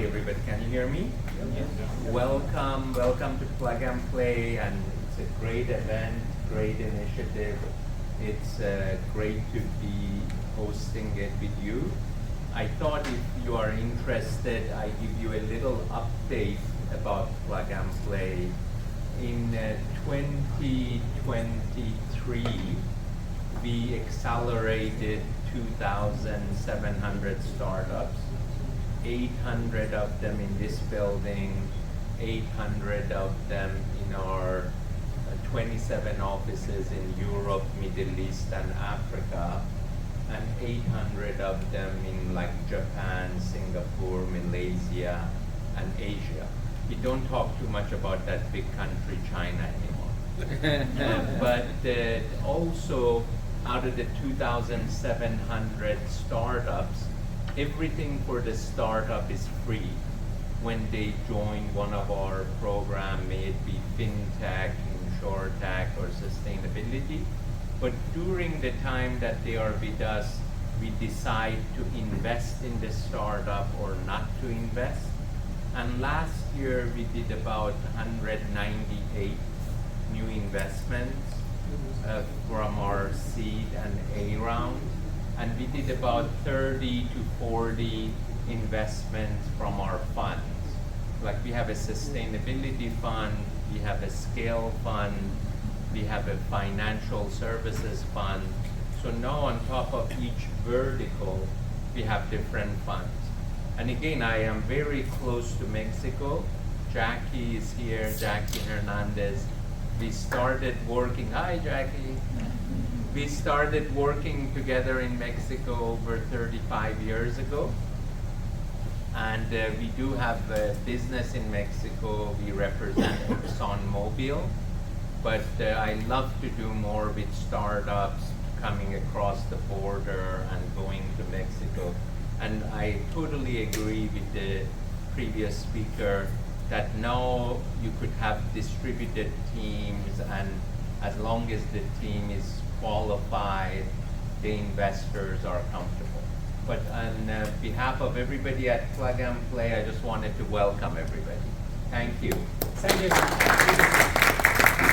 everybody. Can you hear me? Yes. Welcome to Plug and Play, and it's a great event, great initiative. It's great to be hosting it with you. I thought if you are interested, I give you a little update about Plug and Play. In 2023, we accelerated 2,700 startups, 800 of them in this building, 800 of them in our 27 offices in Europe, Middle East, and Africa, and 800 of them in like Japan, Singapore, Malaysia, and Asia. We don't talk too much about that big country, China, anymore. But also, out of the 2,700 startups, everything for the startup is free when they join one of our programs, may it be FinTech, InsurTech, or Sustainability. But during the time that they are with us, we decide to invest in the startup or not to invest. And last year, we did about 198 new investments from our seed and A round. And we did about 30 to 40 investments from our funds. Like we have a sustainability fund, we have a scale fund, we have a financial services fund. So now on top of each vertical, we have different funds. And again, I am very close to Mexico. Jackie is here, Jackie Hernandez. We started working, hi Jackie. We started working together in Mexico over 35 years ago. And we do have a business in Mexico. We represent ExxonMobil. But I love to do more with startups coming across the border and going to Mexico. And I totally agree with the previous speaker that now you could have distributed teams, and as long as the team is qualified, the investors are comfortable. But on behalf of everybody at Plug and Play, I just wanted to welcome everybody. Thank you. Thank you.